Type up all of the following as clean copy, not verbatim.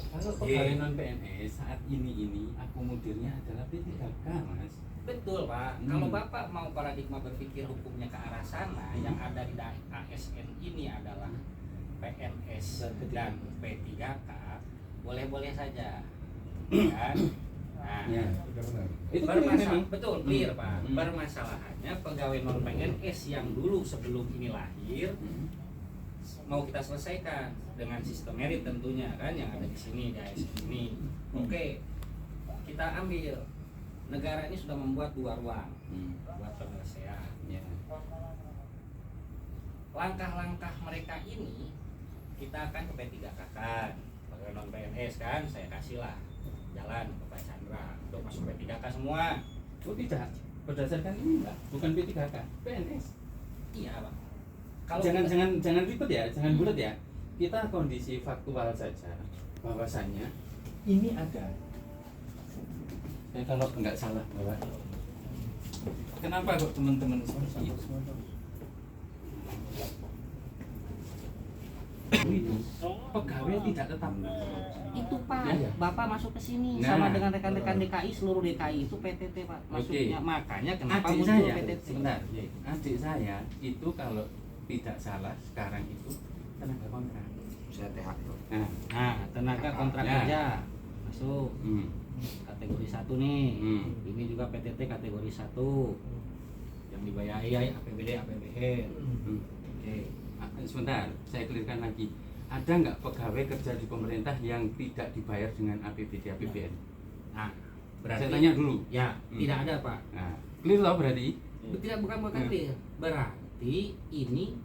Kalau pegawai non PNS saat ini akomodirnya adalah P3K, Mas. Betul Pak, kalau Bapak mau paradigma berpikir hukumnya ke arah sana, yang ada di ASN ini adalah PNS dan P3K, boleh-boleh saja, kan? Nah, Ya. itu bermasalah, betul, clear Pak. Bermasalahannya pegawai non PNS yang dulu sebelum ini lahir, mau kita selesaikan dengan sistem merit tentunya kan, yang ada di sini di ASN ini. Oke, kita ambil. Negara ini sudah membuat 2 ruang buat penyelesaian. Ya. Langkah-langkah mereka ini kita akan ke P3K kan, pegawai non PNS kan, saya kasihlah jalan ke Pak Chandra untuk masuk P3K semua. Oh tidak, berdasarkan ini enggak, bukan P3K, PNS. Iya Pak. Kalau Jangan ribet ya, jangan bulat ya. Kita kondisi faktual saja, bahwasannya ini ada. Kalau nggak salah bahwa kenapa kok teman-teman seperti itu? Itu pegawai tidak tetap. itu Pak, Ya. Bapak masuk ke sini Nah. sama dengan rekan-rekan DKI, seluruh DKI itu PTT Pak masuknya. Makanya kenapa Adik muncul saya, PTT? sebentar, adik saya itu kalau tidak salah sekarang itu tenaga kontrak. Saya TH itu. Nah, tenaga kontrak Ya. kerja masuk kategori 1 nih. Ini juga PTT kategori 1 yang dibayari APBD, APBN. Oke. Sebentar, saya clearkan lagi. Ada nggak pegawai kerja di pemerintah yang tidak dibayar dengan APBD, APBN? Nah, berarti Saya tanya dulu. ya, tidak ada Pak. Nah, clear loh berarti. Bukan clear. Berarti ini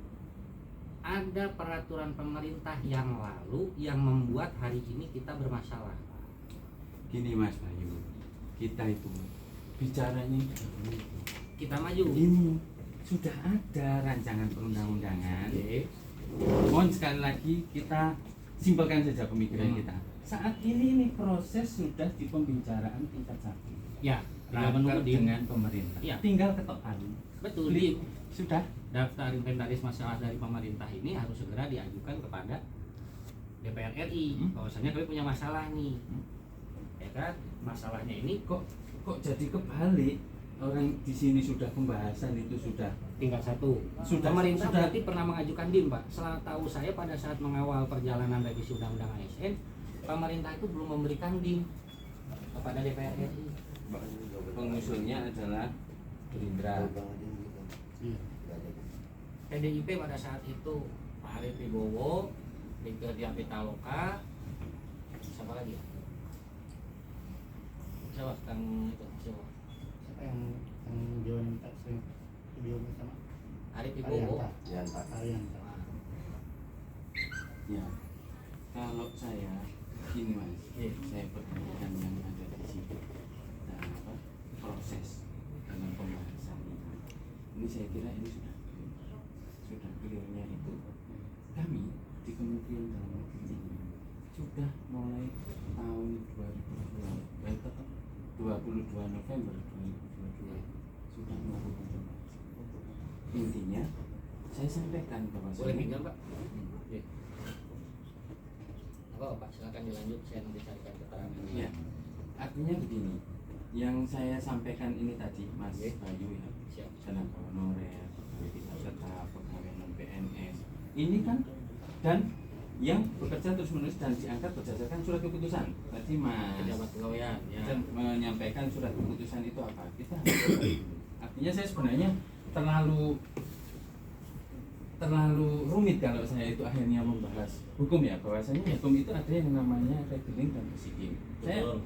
ada peraturan pemerintah yang lalu yang membuat hari ini kita bermasalah. Gini Mas Bayu, kita itu bicaranya Kita maju. ini sudah ada rancangan perundang-undangan. Mohon sekali lagi kita simpelkan saja pemikiran kita. Saat ini proses sudah di pembicaraan tingkat 1. Ya, tinggal Rapat menunggu dengan pemerintah. Ya. Tinggal ketok palu. betul Beli. di Sudah. daftar inventaris masalah dari pemerintah ini harus segera diajukan kepada DPR RI. Bahwasanya kami punya masalah nih. Ya kan? Masalahnya ini Kok jadi kebalik? Orang di sini sudah pembahasan itu sudah tinggal 1. Sudah- Pemerintah sudah. berarti pernah mengajukan DIM, Pak. Setahu saya pada saat mengawal perjalanan revisi Undang-Undang ASN, pemerintah itu belum memberikan DIM kepada DPR RI. pengusulnya adalah Gerindra. PDIP pada saat itu Pak Arief Wibowo, Dika Diah Pitaloka, siapa lagi? Siapa? Kang itu siapa? Siapa yang John minta sering video sama Arief Wibowo. Arianta. Ya, kalau saya gini Mas, saya pertanyakan yang ada di sini. Nah, apa proses dalam pembahasan ini saya kira ini sudah clearnya itu kami di Kementerian Dalam Negeri ini sudah mulai tahun 22 November 2022 sudah melakukan pembahasan. Intinya saya sampaikan bahwa Boleh pinjam, Pak? Apa Pak? Silakan dilanjut, saya nanti carikan keterangan. Ya, artinya begini, yang saya sampaikan ini tadi Mas Oke. Bayu ya, Siap. tenaga honorer, pegawai tidak tetap, pegawai non PNS, ini kan dan yang bekerja terus menerus dan diangkat berdasarkan surat keputusan. Tadi Mas Pejabat kepegawaian, ya. dan menyampaikan surat keputusan itu apa? Kita artinya saya sebenarnya terlalu rumit kalau saya itu akhirnya membahas hukum ya, bahwasanya hukum itu ada yang namanya rekening dan besiking.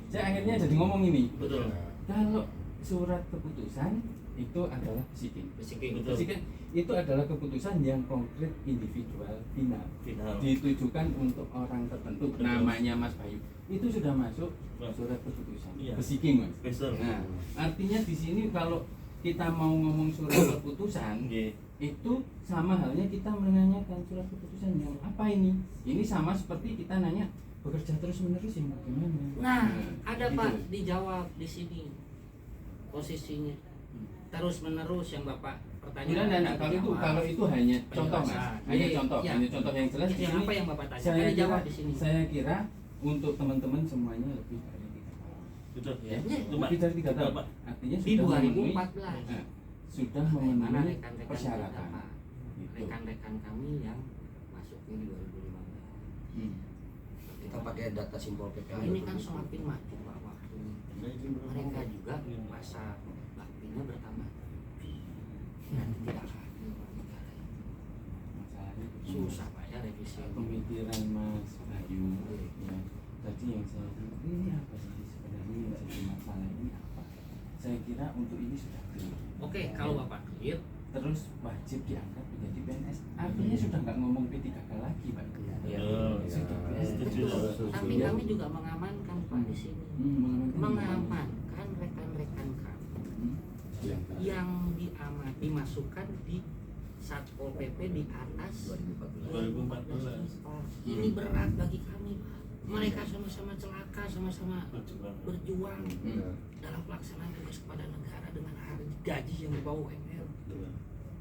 Saya akhirnya jadi ngomong ini. Betul. Kalau surat keputusan itu adalah besiking. Besiking, Besiking itu adalah keputusan yang konkret individual final. Final. Ditujukan untuk orang tertentu. Betul. Namanya Mas Bayu. Itu sudah masuk surat keputusan. Iya. Besiking Mas. Betul. Nah, artinya di sini kalau kita mau ngomong surat keputusan itu sama halnya kita menanyakan surat keputusan yang apa ini. Ini sama seperti kita nanya bekerja terus menerus yang bagaimana. Nah, ada gitu. Pak dijawab di sini posisinya terus menerus yang Bapak pertanyaan. Nah, kalau itu hanya contoh Mas, Penjelasan. hanya Iya, contoh, iya. hanya contoh yang jelas. Itu di yang sini apa yang Bapak saya tanyakan dijawab kira- di sini. Saya kira untuk teman-teman semuanya lebih dari 3 tahun. Sudah. Ya. Lebih dari 3 tahun. Pak. Artinya Di sudah memenuhi 2014. sudah Mana memenuhi rekan-rekan persyaratan. kita, Pak? Gitu. Rekan-rekan kami yang masuknya di 2015. Hmm. Kita pakai data simbol PPA. Ini kan semakin maju Pak waktunya. Mereka juga masa baktinya bertambah. Dan tidak hadir Pak negara ini. Masalahnya begini. Susah Pak ya revisi. Pemikiran Mas Bayu ya, tadi yang saya bilang ini apa sih sebenarnya yang jadi masalah ini apa? Saya kira untuk ini sudah clear. Oke, kalau Bapak clear, Terus wajib diangkat menjadi PNS. Artinya sudah nggak ngomong P3K lagi, Pak. ya. Sudah PNS. Tapi kami juga mengamankan Pak di sini. Mengamankan rekan-rekan kami yang dimasukkan di Satpol PP di atas 2014. Ini berat bagi kami Pak. Mereka sama-sama celaka, sama-sama berjuang dalam pelaksanaan tugas kepada negara dengan harga gaji yang di bawah UMR.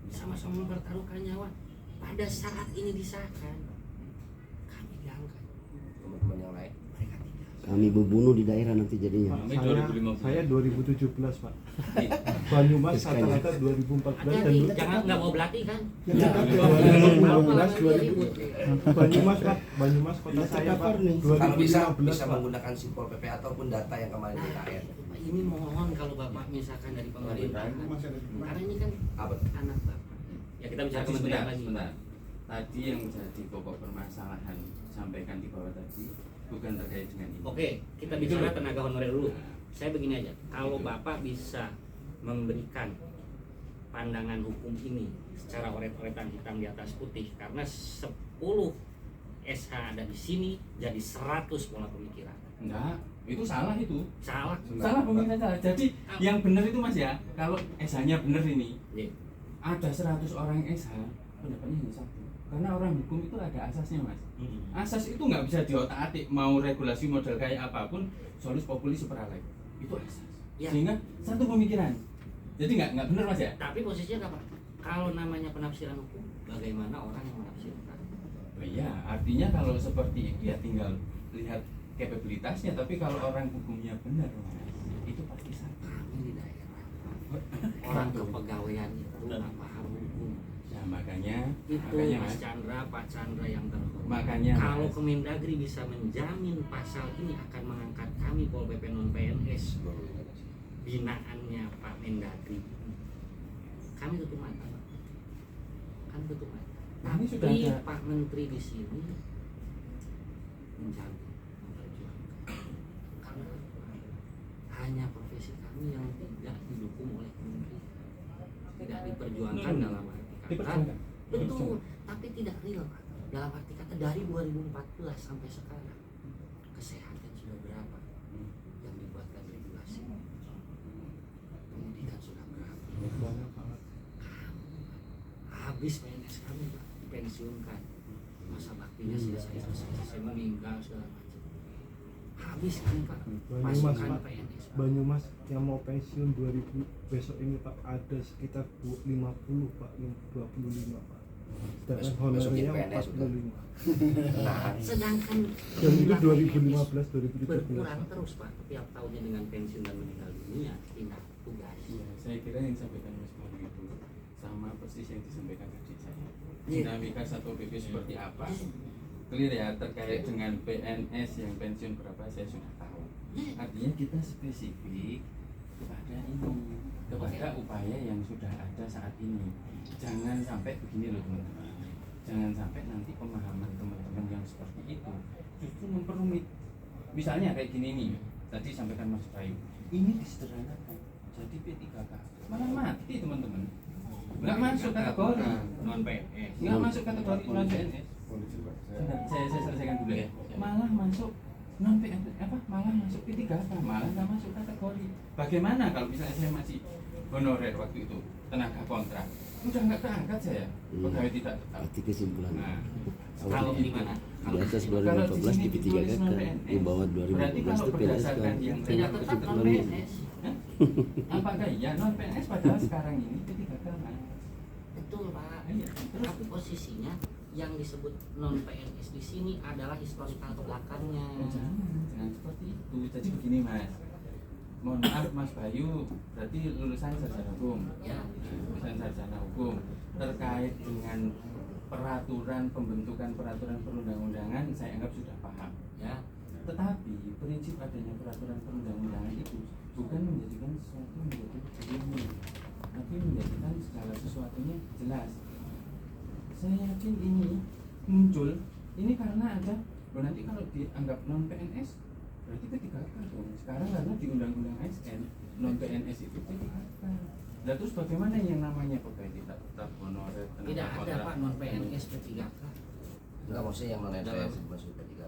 Sama-sama mempertaruhkan nyawa. Pada saat ini disahkan, kami diangkat. Teman-teman yang lain. Mereka tidak. Kami membunuh di daerah nanti jadinya. Kami Saya 2017 Pak. Banyumas rata-rata 2014 dan Hati-hati, jangan nggak mau belati kan? Ya, Malu malah 2015 ribut. Banyumas Pak, Banyumas kota saya Pak. Kalau bisa 2015 Pak. menggunakan simbol PPA ataupun data yang kemarin kita air. Ini mohon kalau Bapak misalkan dari pemerintah, karena ini kan Apa? anak Bapak. Ya kita bicara Tadi kementerian sebentar, lagi. sebentar. Tadi yang menjadi pokok permasalahan sampaikan di bawah tadi bukan terkait dengan ini. Oke, kita bicara tenaga honorer dulu. Saya begini aja, kalau Bapak bisa memberikan pandangan hukum ini secara oret-oretan hitam di atas putih, karena 10 SH ada di sini jadi 100 pola pemikiran. Enggak, itu salah itu. Salah. Salah pemikiran salah. Jadi yang benar itu Mas ya, kalau SH-nya benar ini, Iya. ada 100 orang SH, pendapatnya hanya satu. Karena orang hukum itu ada asasnya Mas. Asas itu nggak bisa diotak-atik, mau regulasi model kayak apapun, solus populi superalek. Itu asas. Ya. Sehingga satu pemikiran. Jadi nggak benar Mas ya? Tapi posisinya apa? Kalau namanya penafsiran hukum, bagaimana orang yang menafsirkan? Oh iya, artinya kalau seperti itu ya tinggal lihat kapabilitasnya. Tapi kalau orang hukumnya benar Mas, itu pasti satu. Kami di daerah, orang kepegawaian itu nggak paham hukum. Nah makanya Itu Mas, Mas Chandra, Pak Chandra yang terhormat. makanya Kalau Mas, Kemendagri bisa menjamin pasal ini akan mengangkat kami Pol PP non PNS binaannya Pak Mendagri, kami tutup mata Pak. Kami tutup mata. Ini sudah Tapi ada. Pak Menteri di sini menjamin, memperjuangkan. Karena hanya profesi kami yang tidak didukung oleh Menteri, tidak diperjuangkan dalam arti kata. diperjuangkan. Betul, tapi tidak real Pak. Dalam arti kata dari 2014 sampai sekarang kesehatan sudah berapa yang dibuatkan regulasi, pendidikan sudah berapa, Banyak banget. habis PNS kami Pak dipensiunkan, masa baktinya selesai meninggal segala macam, habis kami Pak Banyumas pasukan Pak, PNS Pak. Banyumas yang mau pensiun 2000 besok ini Pak ada sekitar 50 Pak, 25 Pak. Sedangkan Besok honornya jadi PNS 45. Nah, Sedangkan Dan itu jumlah 2015 2017 berkurang Pak. terus Pak tiap tahunnya dengan pensiun dan meninggal dunia pindah tugas. Iya, saya kira yang disampaikan Mas Bayu itu sama persis yang disampaikan adik saya. Iya. Dinamika satu PP seperti apa? Clear ya, terkait dengan PNS yang pensiun berapa saya sudah tahu. Artinya kita spesifik kepada ini, kepada upaya yang sudah ada saat ini. Jangan sampai begini loh teman-teman. Jangan sampai nanti pemahaman teman-teman yang seperti itu justru memperumit. Misalnya kayak gini nih, tadi sampaikan Mas Bayu, ini disederhanakan jadi P3K, malah mati teman-teman. Nggak masuk kategori non PNS. nggak masuk kategori non PNS. Bentar, saya selesaikan dulu ya. Malah masuk non PNS malah masuk P3K, malah nggak masuk kategori. Bagaimana kalau misalnya saya masih honorer waktu itu, tenaga kontrak, udah nggak keangkat saya pegawai tidak tetap. Arti kesimpulan. Nah, Kalau di mana? Di atas kalau 2014 di sini P3K ditulis kan, non-PNS, di bawah berarti 2015 kalau itu PNS berdasarkan kan. yang Tidak saya tetap non Lalu- PNS. Hah? Apakah iya non PNS padahal sekarang ini P3K Mas? Betul Pak. Iya, terus Tapi posisinya yang disebut non PNS di sini adalah historikal ke belakangnya. Jangan seperti itu. Jadi begini Mas, mohon maaf Mas Bayu, berarti lulusan sarjana hukum. Ya. Lulusan sarjana hukum terkait dengan peraturan pembentukan peraturan perundang-undangan saya anggap sudah paham. Ya. Tetapi prinsip adanya peraturan perundang-undangan itu bukan menjadikan sesuatu menjadi rumit, tapi menjadikan segala sesuatunya jelas. Saya yakin ini muncul ini karena ada, nanti kalau dianggap non PNS berarti P3K dong. Sekarang karena di Undang-Undang ASN non PNS itu P3K. Nah terus bagaimana yang namanya pegawai tetap honorer tenaga Tidak ada kontrak? Pak non PNS P3K. Enggak, maksudnya yang non Dalam- NPS masuk P3K.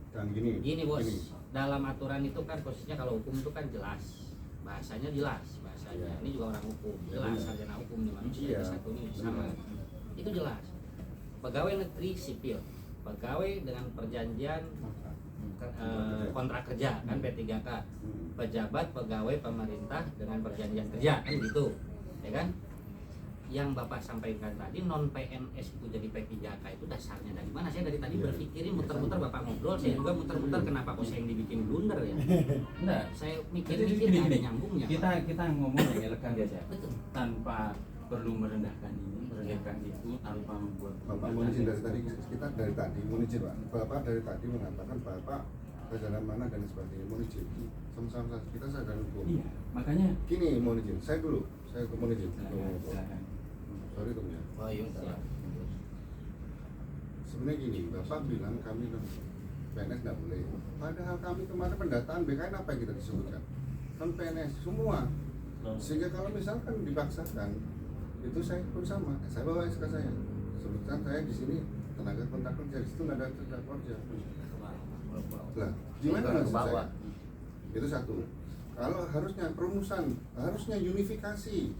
Dan gini Gini bos, dalam aturan itu kan posisinya kalau hukum itu kan jelas, bahasanya jelas, bahasanya ini juga orang hukum, jelas sarjana hukum di manusia Iya. satu ini sama, itu jelas. Pegawai negeri sipil, pegawai dengan perjanjian kontrak kerja kan P3K, pejabat pegawai pemerintah dengan perjanjian kerja kan gitu, ya kan? Yang Bapak sampaikan tadi non PNS itu jadi P3K itu dasarnya dari mana? Saya dari tadi berpikirin muter-muter, Bapak ngobrol, saya juga muter-muter kenapa kok saya yang dibikin blunder ya? Enggak. Saya Jadi mikir-mikir gini, nggak ada gini. nyambungnya. Kita ngomong yang elegan saja, Betul. tanpa perlu merendahkan ini, merendahkan itu, tanpa membuat. Bapak mohon izin dari tadi kita dari tadi mohon izin Pak. Bapak dari tadi mengatakan Bapak sarjana mana dan sebagainya. Mohon izin. Sama-sama kita sarjana hukum. Iya, makanya. Gini mohon izin. Saya dulu. Saya mohon izin. Silakan. Sorry Tom ya. Oh iya, salah. Sebenarnya gini, Bapak bilang kami PNS nggak boleh. Padahal kami kemarin pendataan BKN apa yang kita disebutkan? Non PNS semua. Sehingga kalau misalkan dipaksakan, itu saya pun sama. Saya bawa SK saya. Sebutkan saya di sini tenaga kontrak kerja, di situ nggak ada tenaga kerja. Lah, gimana Itu ke maksud bawah. saya? Itu satu. Kalau harusnya perumusan, harusnya unifikasi.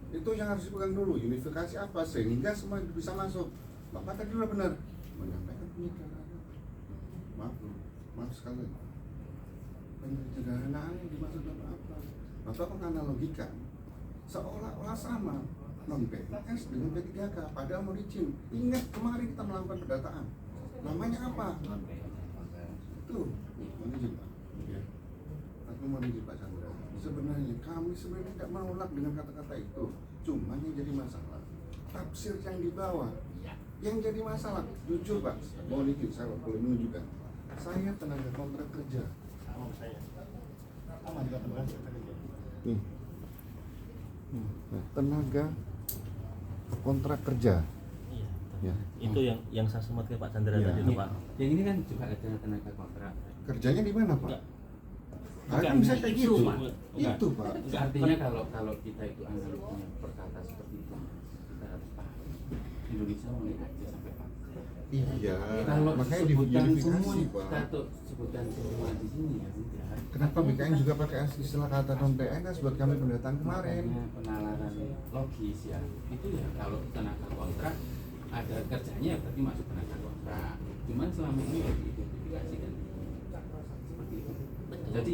Itu yang harus dipegang dulu. Unifikasi apa? Sehingga semua bisa masuk. Bapak tadi udah benar menyampaikan pemikiran. Maaf sekali. Penyederhanaan yang dimaksud apa? Bapak menganalogikan seolah-olah sama non PNS dengan P3K padahal mau izin. Ingat kemarin kita melakukan pendataan. Namanya apa? Itu mohon izin Pak. Ya. Aku mohon izin Pak Chandra. Sebenarnya kami sebenarnya tidak menolak dengan kata-kata itu. Cuma yang jadi masalah tafsir yang dibawa. Yang jadi masalah, jujur Pak, mohon izin saya boleh menunjukkan. Saya tenaga kontrak kerja. Nih. Tenaga kontrak kerja. Ya. Itu yang saya sempat ke Pak Chandra Iya. tadi itu Pak. Yang ini kan juga ada tenaga kontrak. Kerjanya di mana Pak? Enggak. Kan bisa kayak Itu, gitu. Pak. Itu Pak. Artinya kalau kita itu analoginya berkata seperti itu, kita harus paham. Indonesia mulai aja sampai Pak. Iya. Kalau Makanya disebutkan semua, diunifikasi Pak. kita tuh sebutkan semua di sini ya udah. Kenapa BKN juga pakai istilah kata non PNS buat kami pendataan kemarin? Makanya penalaran logis ya. Itu ya kalau tenaga kontrak ada kerjanya berarti masuk tenaga kontrak. Cuman selama ini ya diidentifikasikan seperti itu. Jadi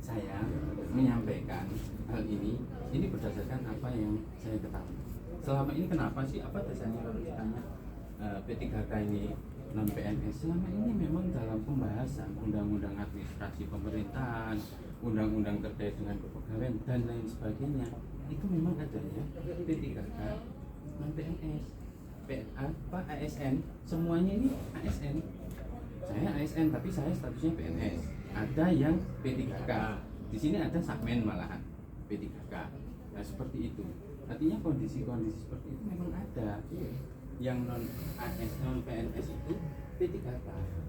saya menyampaikan hal ini berdasarkan apa yang saya ketahui. Selama ini kenapa sih, apa dasarnya kalau ditanya P3K ini non PNS? Selama ini memang dalam pembahasan undang-undang administrasi pemerintahan, undang-undang terkait dengan kepegawaian dan lain sebagainya, itu memang adanya P3K non PNS, ASN, semuanya ini ASN. Saya ASN tapi saya statusnya PNS. Ada yang P3K. Di sini ada segmen malahan P3K. Nah, seperti itu. Artinya kondisi-kondisi seperti itu memang ada. Yang non PNS itu P3K.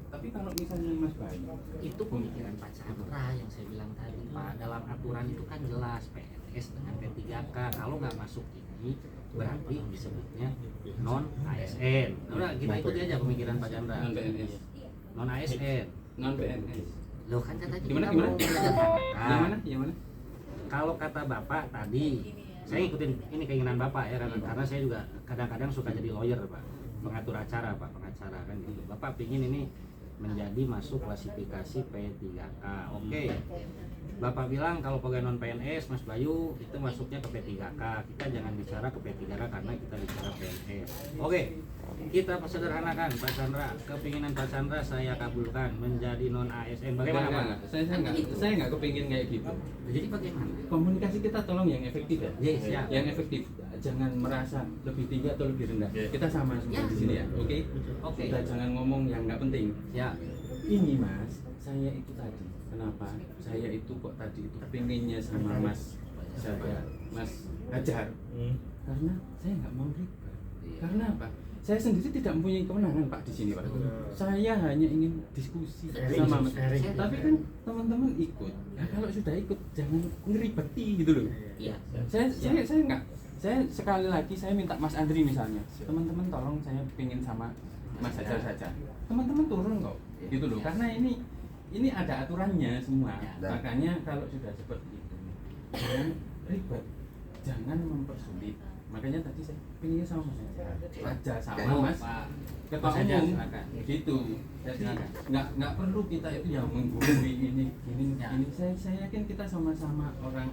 Tapi kalau misalnya Mas Bayu Itu pemikiran Pak Chandra yang saya bilang tadi Pak. Dalam aturan itu kan jelas PNS dengan P3K. Kalau nggak masuk ini berarti disebutnya non ASN. Udah kita ikuti aja pemikiran Pak Chandra. non PNS, Non ASN. non PNS. Loh kan katanya Gimana kita gimana? mau menyederhanakan. Yang mana? Yang mana? Kalau kata Bapak tadi, saya ikutin ini keinginan Bapak ya, karena saya juga kadang-kadang suka jadi lawyer Pak, pengatur acara Pak, pengacara kan gitu. Bapak pingin ini menjadi masuk klasifikasi P3K. Oke. Bapak bilang kalau pegawai non PNS Mas Bayu itu masuknya ke P3K. Kita jangan bicara ke P3K karena kita bicara PNS. Oke. kita sederhanakan Pak Chandra, kepinginan Pak Chandra saya kabulkan menjadi non ASN. Bagaimana Pak? Saya nggak kepingin kayak gitu. Jadi bagaimana? Komunikasi kita tolong yang efektif ya. Yes, ya. Yang efektif. Jangan merasa lebih tinggi atau lebih rendah. Kita sama semua di sini ya. Oke. Oke. Kita jangan ngomong yang nggak penting. Ya. Ini Mas, saya itu tadi. Kenapa? Saya itu kok tadi itu pinginnya sama Mas Hajar. Karena saya nggak mau ribet. Karena apa? Saya sendiri tidak mempunyai kewenangan Pak di sini Pak. Saya hanya ingin diskusi sama Mas. Tapi kan teman-teman ikut. Nah, kalau sudah ikut jangan ngeribeti gitu loh. Iya. Saya nggak. Saya sekali lagi saya minta Mas Andri misalnya. Teman-teman tolong saya pingin sama Mas Hajar saja. Teman-teman turun kok. Gitu loh. Karena ini ada aturannya semua. Makanya kalau sudah seperti itu jangan ribet. Jangan mempersulit. Makanya tadi saya pinginnya sama Mas Hajar sama Mas Ketua Umum gitu. Jadi nggak perlu kita itu yang menggurui ini. Saya yakin kita sama-sama orang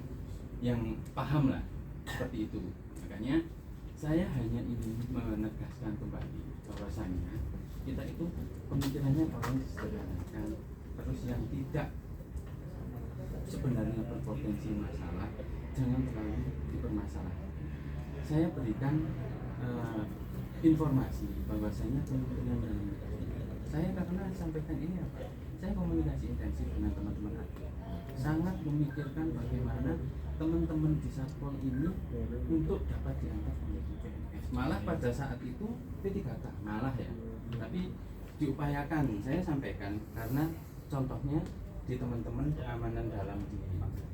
yang paham lah seperti itu. Makanya saya hanya ingin menegaskan kembali bahwasannya kita itu pemikirannya paling sederhana, terus yang tidak sebenarnya berpotensi masalah jangan terlalu dipermasalahkan. Saya berikan informasi bahwasanya Kementerian Dalam Negeri, saya karena sampaikan ini apa? Saya komunikasi intensif dengan teman-teman ADIA, sangat memikirkan bagaimana teman-teman di Satpol ini untuk dapat diangkat menjadi PNS. Malah pada saat itu P3K malah ya, tapi diupayakan. Saya sampaikan karena contohnya di teman-teman keamanan dalam di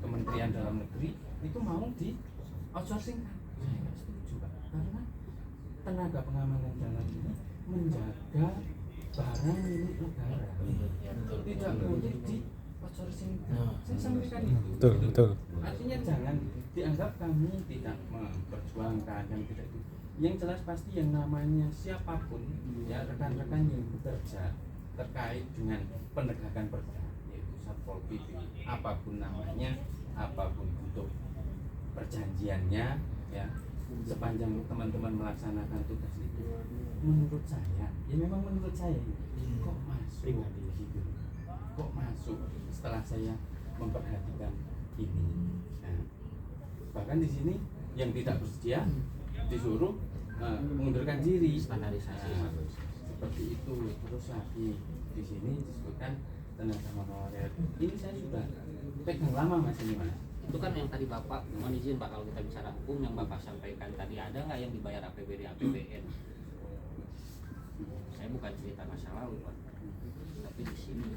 Kementerian Dalam Negeri itu mau di outsourcing. Saya nggak setuju Pak, karena tenaga pengamanan dalam ini menjaga barang milik negara, tidak boleh di outsourcing. Saya sampaikan itu. Betul. Artinya jangan dianggap kami tidak memperjuangkan yang tidak itu. Yang jelas pasti yang namanya siapapun ya rekan-rekan yang bekerja terkait dengan penegakan perda, yaitu Satpol PP, apapun namanya, apapun bentuk perjanjiannya, ya sepanjang teman-teman melaksanakan tugas itu, menurut saya, ya memang menurut saya kok masuk gitu, kok masuk setelah saya memperhatikan ini. Nah, bahkan di sini yang tidak bersedia disuruh mengundurkan diri. Standarisasi. Seperti itu. Terus lagi di sini disebutkan tenaga honorer. Ini saya sudah pegang lama Mas ini Mas. Itu kan yang tadi Bapak, mohon izin Pak, kalau kita bicara hukum yang Bapak sampaikan tadi, ada nggak yang dibayar APBD APBN? Saya bukan cerita masa lalu Pak, tapi di sini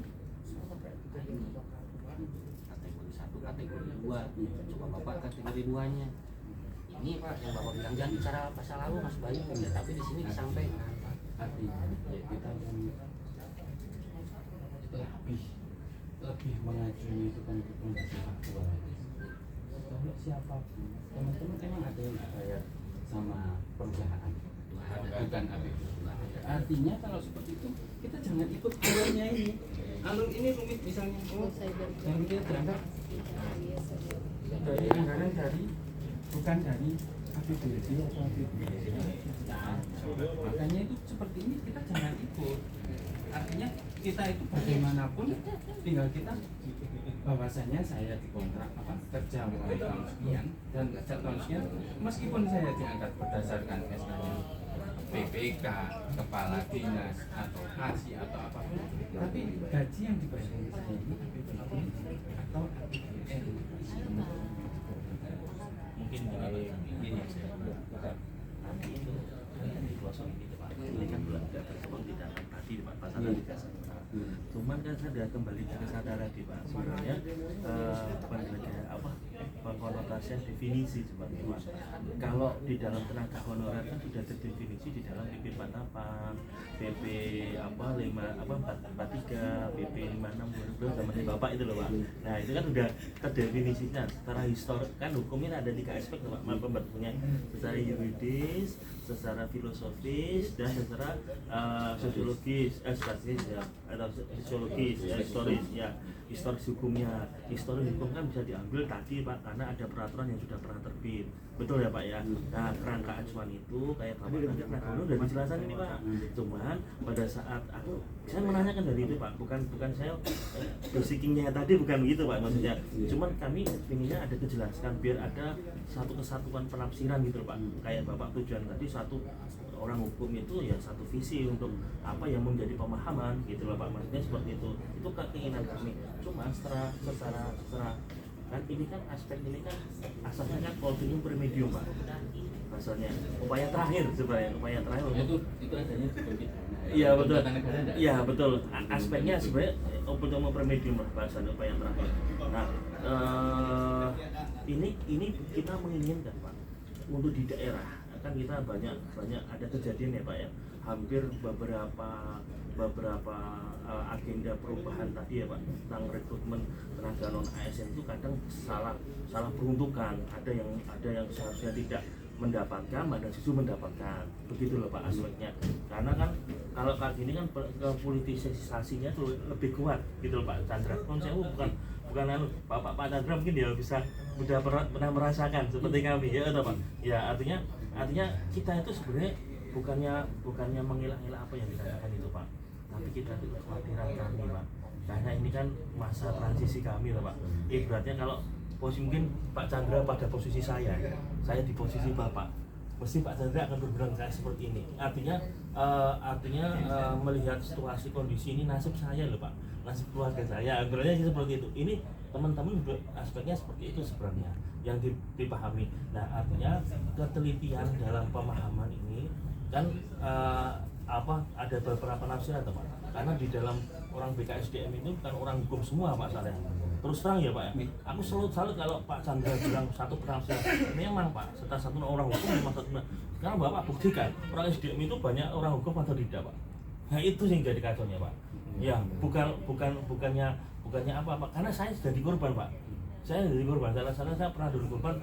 kategori 1, kategori 2, coba Bapak kategori 2-nya. Ini Pak yang Bapak bilang jangan bicara masa lalu Mas Bayu, ya, tapi di sini disampaikan. Artinya ya kita lebih mengajunya itu kan fondasi faktual. Kalau siapapun, teman-teman emang ada yang dibayar sama perusahaan, bukan APBD. Artinya kalau seperti itu kita jangan ikut alurnya ini. Alur ini rumit misalnya, yang kita berangkat dari anggaran dari bukan dari APBD atau APBD. Makanya itu seperti ini kita jangan ikut. Artinya kita itu bagaimanapun tinggal kita bahwasanya saya dikontrak kerja mulai tahun sekian dan sejak tahun sekian meskipun saya diangkat berdasarkan SK-nya PPK, kepala dinas atau ASI atau apapun, tapi gaji yang dibayar saya ini APBD atau APBN. Mungkin ini nanti itu di kosong ini Pak, ini kan belum tidak terkembang di dalam tadi Pak pasal tadi. Cuman kan saya kembali ke kesadaran di Pak, sebenarnya pengkonotasian definisi seperti Pak. Kalau di dalam tenaga honorer kan sudah terdefinisi di dalam PP 48, PP 443, PP 56 sama di Bapak itu loh Pak. Nah itu kan sudah terdefinisikan secara historis, kan hukumnya ada 3 aspek Pak, pembentuknya secara yuridis, secara filosofis dan secara sosiologis, statis ya. atau sosiologis ya, historis hukumnya. Historis hukum kan bisa diambil tadi Pak, karena ada peraturan yang sudah pernah terbit, betul ya Pak ya. Nah kerangka acuan itu kayak Bapak tadi pernah dulu udah dijelaskan ini Pak. Cuman pada saat saya menanyakan dari itu Pak, bukan saya basicingnya tadi bukan begitu Pak maksudnya. Cuman kami inginnya ada kejelasan biar ada satu kesatuan penafsiran gitu Pak. Kayak Bapak tujuan tadi satu orang hukum itu ya satu visi untuk apa yang menjadi pemahaman gitu loh Pak, maksudnya seperti itu keinginan kami. Cuma secara kan ini kan aspek ini kan asalnya kan ultimum remedium Pak, asalnya upaya terakhir sebenarnya itu adanya di kita. Iya betul, iya betul. Aspeknya sebenarnya ultimum remedium lah bahasanya upaya terakhir. Nah ini kita menginginkan Pak untuk di daerah kan kita banyak ada kejadian ya Pak ya, hampir beberapa agenda perubahan tadi ya Pak tentang rekrutmen tenaga non ASN itu kadang salah peruntukan, ada yang seharusnya tidak mendapatkan, ada justru mendapatkan, begitu loh Pak aspeknya. Karena kan kalau kayak gini kan politisasinya tuh lebih kuat gitu loh Pak Chandra. Saya bukan Pak Chandra mungkin dia udah pernah merasakan seperti kami ya Pak. Ya artinya kita itu sebenarnya bukannya mengelak-elak apa yang dikatakan itu Pak, tapi kita itu kekhawatiran kami Pak, karena ini kan masa transisi kami loh Pak. Ibaratnya kalau mungkin Pak Chandra pada posisi saya di posisi Bapak, mesti Pak Chandra akan bergerak kayak seperti ini. Artinya melihat situasi kondisi ini nasib saya loh Pak, nasib keluarga saya, ibaratnya seperti itu. Ini teman-teman aspeknya seperti itu sebenarnya yang dipahami. Nah artinya ketelitian dalam pemahaman ini kan ada beberapa penafsiran Pak, karena di dalam orang BKSDM itu kan orang hukum semua Pak saya. Terus terang ya Pak ya, aku selalu kalau Pak Chandra bilang satu penafsiran, memang Pak satu orang hukum memang satu. Sekarang Bapak buktikan orang SDM itu banyak orang hukum atau tidak Pak? Nah itu yang jadi kacaunya Pak. Ya bukannya apa-apa, karena saya jadi korban Pak. Saya pernah dulu korban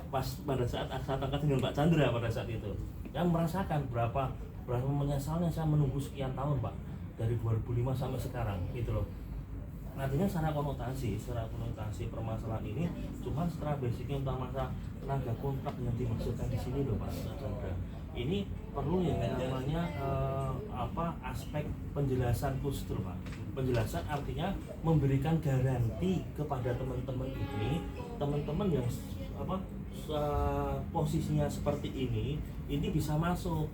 pas pada saat angkat dengan Pak Chandra pada saat itu, yang merasakan berapa menyesalnya saya menunggu sekian tahun Pak, dari 2005 sampai sekarang gitu loh. Artinya secara konotasi permasalahan ini cuma secara basicnya tentang masa tenaga kontrak yang dimaksudkan di sini loh Pak Chandra. Ini perlu yang namanya aspek penjelasan khusus dulu Pak. Penjelasan artinya memberikan garansi kepada teman-teman yang posisinya seperti ini bisa masuk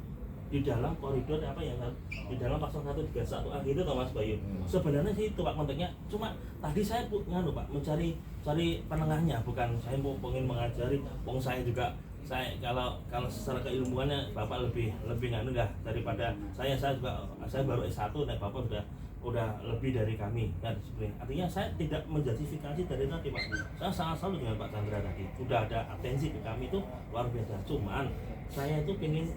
di dalam koridor di dalam pasal 131A gitu toh Mas Bayu. Sebenarnya sih itu Pak konteksnya, cuma tadi saya Pak mencari penengahnya, bukan saya mau pengen mengajari, saya juga kalau secara keilmuannya Bapak lebih dah daripada saya baru S1, nah Bapak udah lebih dari kami kan sebenarnya. Artinya saya tidak menjustifikasi dari tadi Pak. Saya sangat salut dengan Pak Chandra tadi. Udah ada atensi ke kami itu luar biasa. Cuman saya itu pengen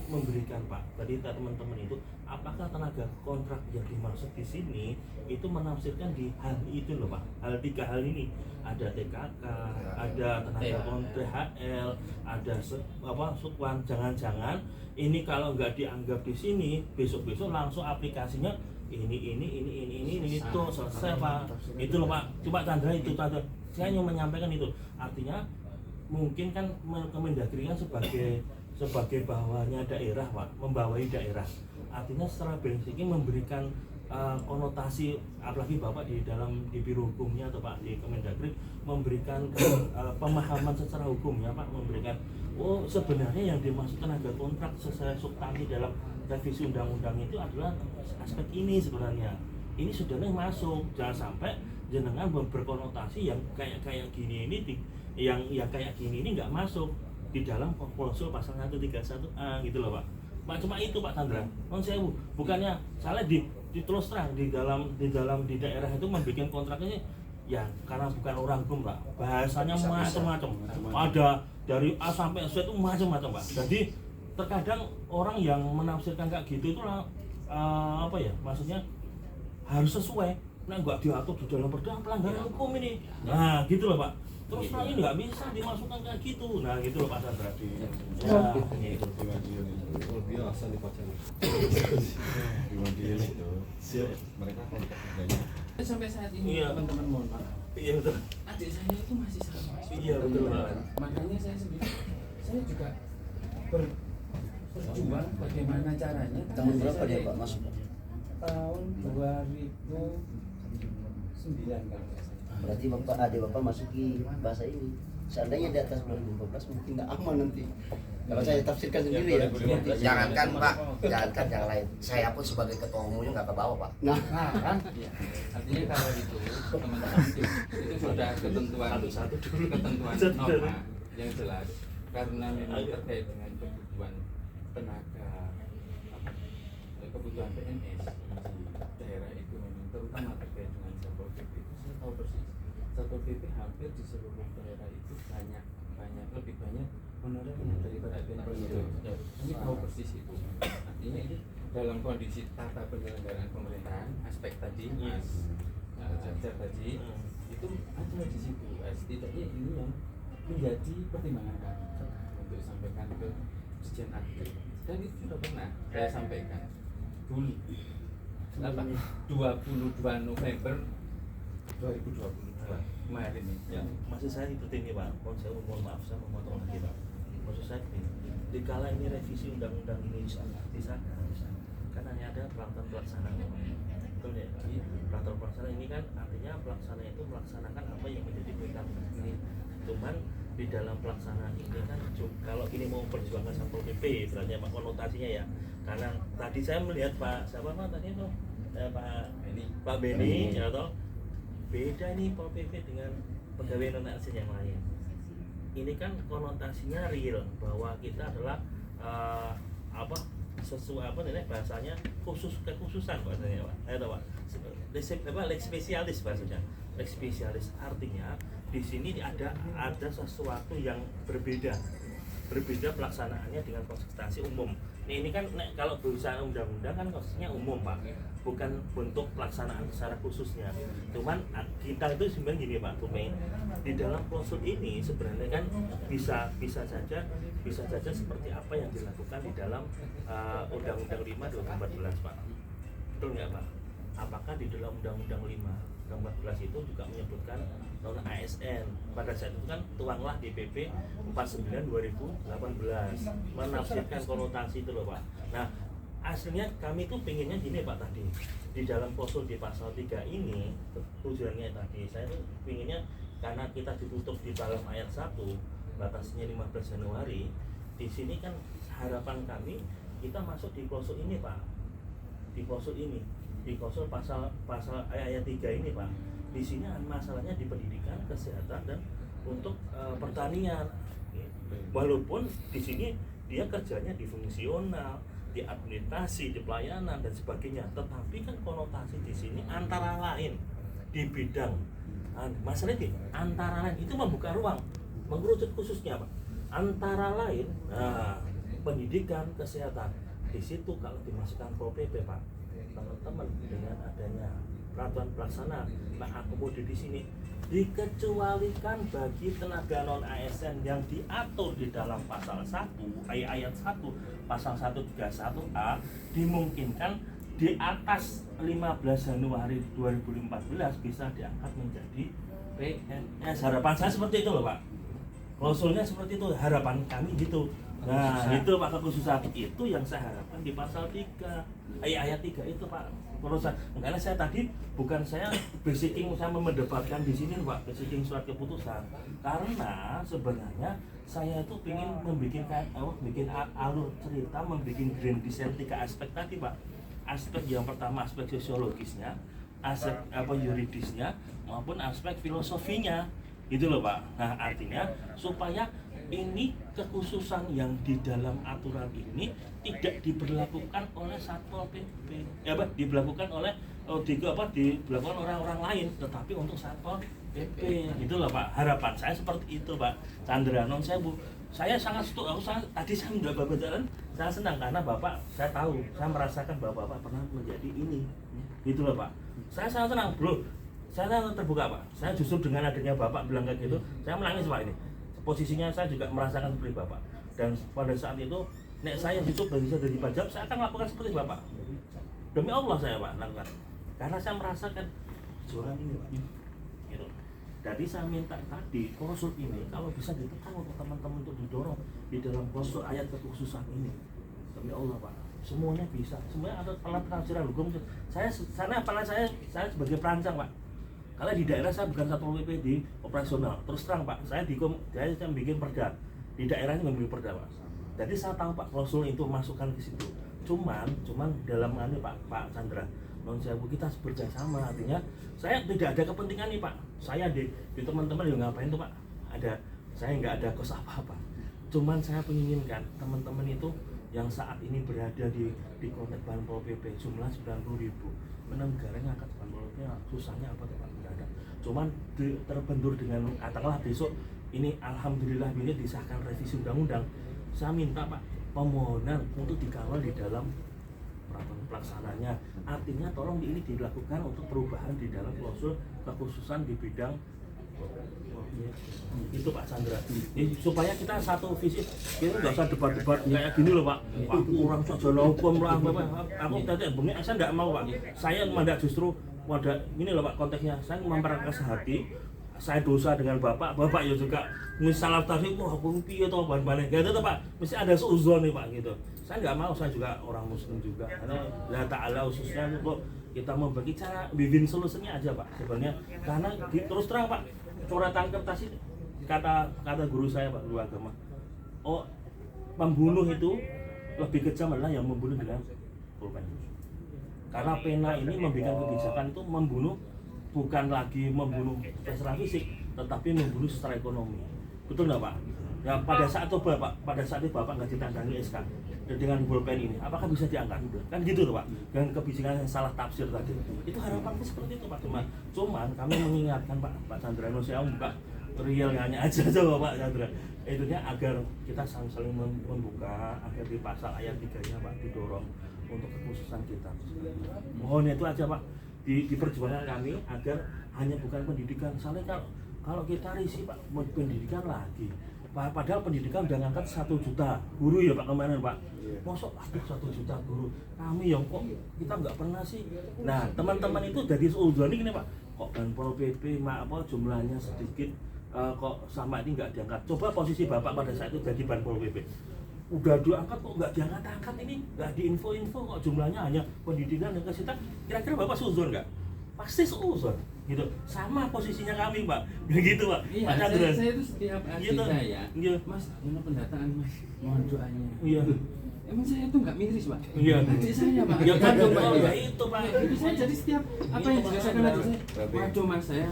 memberikan Pak tadi teman-teman itu, apakah tenaga kontrak yang dimaksud di sini itu menafsirkan di hal itu loh Pak, tiga hal ini, ada TKK, ada tenaga kontrak HL, ada sukwan. Jangan ini kalau nggak dianggap di sini, besok langsung aplikasinya ini itu selesai Pak. Itu loh Pak, coba Chandra itu tadi saya hanya menyampaikan itu. Artinya mungkin kan Kemendagri kan sebagai bawahnya daerah Pak, membawai daerah. Artinya secara basicnya memberikan konotasi, apalagi Bapak di biro hukumnya atau Pak di Kemendagri memberikan pemahaman secara hukumnya Pak, memberikan sebenarnya yang dimaksud tenaga kontrak sesuai substansi dalam revisi undang-undang itu adalah aspek ini sebenarnya. Ini sudah masuk, jangan sampai jenengan berkonotasi yang kayak gini ini yang kayak gini ini nggak masuk di dalam klausul pasal 131A gitu loh Pak. Cuma itu Pak Chandra. Bukannya salah di terus terang di daerah itu membuat kontraknya ya karena bukan orang hukum Pak. Bahasanya macam-macam. Ada dari A sampai Z itu macam-macam Pak. Jadi terkadang orang yang menafsirkan kayak gitu itu maksudnya harus sesuai nah nggak diatur di dalam perda pelanggaran hukum ini. Nah gitu loh Pak. Terus nah ini nggak bisa dimasukkan kayak gitu. Nah gitu loh Pak Sandra. Ya, gitu. biasa nih pacarnya. Mereka kontak kerjanya. Sampai saat ini Iya. teman-teman mohon maaf, Iya betul. adik saya itu masih sama. Iya betul Pak. Makanya saya sendiri, saya juga berjuang bagaimana caranya. Tahun berapa Saya dia Pak masuk? Tahun 2009 kalau nggak salah. Berarti adik bapak masuki bahasa ini. Seandainya di atas 2014 mungkin nggak aman nanti. Kalau saya tafsirkan sendiri ya. Jangankan Pak, jangankan yang lain. Saya pun sebagai ketua umumnya nggak ke bawah Pak. Nah, Kan? Ya. Artinya kalau itu teman-teman itu sudah ketentuan norma yang jelas karena memang terkait dengan kebutuhan tenaga kebutuhan PNS di daerah itu memang terutama terkait dengan Satpol PP itu saya tahu persis. Satpol PP hampir di seluruh daerah itu lebih banyak honorernya daripada administrator. Ini tahu persis itu. Artinya ini dalam kondisi tata penyelenggaraan pemerintahan aspek tadi Mas Jajar tadi itu ada di situ. Setidaknya ini yang menjadi pertimbangan kami untuk disampaikan ke Dirjen Adil dan itu sudah pernah saya sampaikan dulu 22 November 2022 kemarin ini. Ya, maksud saya itu ini Pak, mohon maaf saya memotong lagi Pak. Maksud saya ini, dikala ini revisi undang-undang ini disahkan, kan hanya ada peraturan pelaksananya, betul ya? Peraturan pelaksana ini kan artinya pelaksana itu melaksanakan apa yang menjadi perintah ini. Cuman di dalam pelaksanaan ini kan kalau ini mau perjuangan Satpol PP berarti apa konotasinya ya? Karena tadi saya melihat Pak siapa Pak tadi itu Pak Beni ya toh. Beda nih Pol PP dengan pegawai non ASN yang lain. Ini kan konotasinya real bahwa kita adalah sesuai bahasanya kekhususan bahasanya Pak. Lex spesialis bahasanya. Lex spesialis artinya di sini ada sesuatu yang berbeda pelaksanaannya dengan konsultasi umum. Ini kan kalau berusaha undang-undang kan konsepnya umum Pak, bukan bentuk pelaksanaan secara khususnya. Cuman kita itu sebenarnya gini Pak Tumei, di dalam klausul ini sebenarnya kan bisa saja seperti apa yang dilakukan di dalam Undang-Undang 5 2014 Pak. Betul nggak Pak? Apakah di dalam Undang-Undang 5 2014 itu juga menyebutkan non ASN? Pada saat itu kan tuanglah di PP 49 2018 menafsirkan konotasi itu loh Pak. Nah aslinya kami tuh pengennya gini Pak tadi di dalam klausul di pasal 3 ini tujuannya tadi saya tuh pengennya karena kita ditutup di dalam ayat 1 batasnya 15 Januari di sini kan harapan kami kita masuk di klausul ini Pak, di klausul ini di klausul pasal ayat 3 ini Pak. Di sini masalahnya di pendidikan, kesehatan dan untuk pertanian. Walaupun di sini dia kerjanya di fungsional, di administrasi, di pelayanan dan sebagainya, tetapi kan konotasi di sini antara lain di bidang masalah ini antara lain itu membuka ruang mengerucut khususnya Pak. Antara lain pendidikan, kesehatan. Di situ kalau dimasukkan Pol PP Pak, teman-teman dengan adanya peraturan pelaksana akomodir di sini dikecualikan bagi tenaga non ASN yang diatur di dalam pasal 1 ayat 1 pasal 131A dimungkinkan di atas 15 Januari 2014 bisa diangkat menjadi PNS. Harapan saya seperti itu loh Pak, klausulnya seperti itu, harapan kami gitu. Nah itu Pak kekhususan itu yang saya harapkan di pasal 3 ayat 3 itu Pak. Karena saya tadi bukan saya basicing saya mendebatkan di sini Pak, basicing surat keputusan. Karena sebenarnya saya itu ingin bikin alur cerita, membuat grand design 3 aspek tadi Pak. Aspek yang pertama aspek sosiologisnya, aspek yuridisnya maupun aspek filosofinya. Gitu loh Pak. Nah, artinya supaya ini kekhususan yang di dalam aturan ini tidak diberlakukan oleh Satpol PP, diberlakukan oleh diberlakukan orang-orang lain, tetapi untuk Satpol PP, gitu loh Pak. Harapan saya seperti itu Pak Chandra. Non saya sangat setuju. Tadi saya mendapat pelajaran, saya senang karena Bapak, saya tahu, saya merasakan bahwa Bapak pernah menjadi ini, gitu loh Pak. Saya sangat senang bro, saya sangat terbuka Pak. Saya justru dengan adanya Bapak bilang kayak gitu, saya menangis Pak ini. Posisinya saya juga merasakan seperti Bapak. Dan pada saat itu, nek saya hidup dan bisa jadi pajak, saya akan melakukan seperti Bapak. Demi Allah saya Pak lakukan. Karena saya merasakan perjuangan ini Pak. Gitu. Jadi saya minta tadi klausul ini kalau bisa ditekan untuk teman-teman untuk didorong di dalam klausul ayat kekhususan ini. Demi Allah Pak. Semuanya bisa, semuanya ada alat penafsiran hukum. Saya sebagai perancang Pak. Kalau di daerah saya bukan Satpol PP di operasional. Terus terang Pak, saya bikin perda. Di daerahnya memilih perda Pak. Jadi saya tahu Pak klausul itu masukkan ke situ. Cuman dalam ini Pak Chandra, non sewu kita bekerjasama, artinya saya tidak ada kepentingan nih Pak. Saya di teman-teman yang ngapain tuh Pak? Saya nggak ada kos apa-apa. Cuman saya menginginkan teman-teman itu yang saat ini berada di kontak Banpol PP jumlah 90.000 negara ngangkat Banpol PP susahnya apa tuh Pak? Tidak ada. Cuman terbentur dengan katakanlah besok ini alhamdulillah ini disahkan revisi undang-undang. Saya minta Pak permohonan untuk dikawal di dalam peraturan pelaksananya. Artinya tolong ini dilakukan untuk perubahan di dalam klausul kekhususan di bidang itu Pak Chandra. Jadi, supaya kita satu visi, kita nggak usah debat-debat kayak gini loh Pak. Kurang saja hukum lah Bapak. Aku tadi bengek, saya nggak mau Pak. Saya mendak justru wadah ini loh Pak konteksnya. Saya memperkeras hati. Saya dosa dengan Bapak ya juga misalnya tadi wah aku piye atau bahan-bahan gitu tuh Pak. Mesti ada seuzon nih Pak gitu. Saya nggak mau, saya juga orang muslim juga. Karena Allah Ta'ala khususnya untuk kita membagi cara win solusinya aja Pak sebenarnya. Karena terus terang Pak, coretan kertas itu kata guru saya Pak, guru agama. Oh, pembunuh itu lebih kejam adalah yang membunuh dengan pulpen. Karena pena ini membuat kebijakan itu membunuh bukan lagi membunuh secara fisik, tetapi membunuh secara ekonomi. Betul nggak Pak? Ya pada saat itu Bapak nggak ditandangi SK dengan pulpen ini, apakah bisa diangkat? Kan gitu tuh Pak. Dengan kebijakan yang salah tafsir tadi. Itu harapannya seperti itu Pak. Cuman kami mengingatkan Pak Chandra, saya buka realnya aja Pak Chandra. Itunya agar kita saling membuka, agar di pasal ayat 3-nya Pak didorong untuk kekhususan kita. Mohon itu aja Pak. Di perjuangan kami agar hanya bukan pendidikan. Soalnya kalau kita risih Pak pendidikan lagi, padahal pendidikan udah ngangkat 1 juta guru ya Pak kemarin Pak. Mosok 1 juta guru, kami yang kok kita nggak pernah sih. Nah teman-teman itu dari seuzon ini Pak, kok Banpol PP jumlahnya sedikit, kok sama ini nggak diangkat. Coba posisi Bapak pada saat itu jadi Banpol PP, udah diangkat kok nggak diangkat ini, nggak diinfo kok jumlahnya hanya pendidikan dan kesehatan. Kira-kira Bapak seuzon nggak? Pasti seuzon gitu, sama posisinya kami Pak, begitu Pak. Iya, Pak Chandra, saya itu setiap adik gitu. saya, Iya. Mas, ini pendataan Mas, mohon doanya. Iya. Emang saya itu nggak miris Pak? Iya. Adik saya Pak, Ya kan, kandung Pak. ya itu Pak. Itu saya jadi setiap apa yang dirasakan adik saya, waduh Mas saya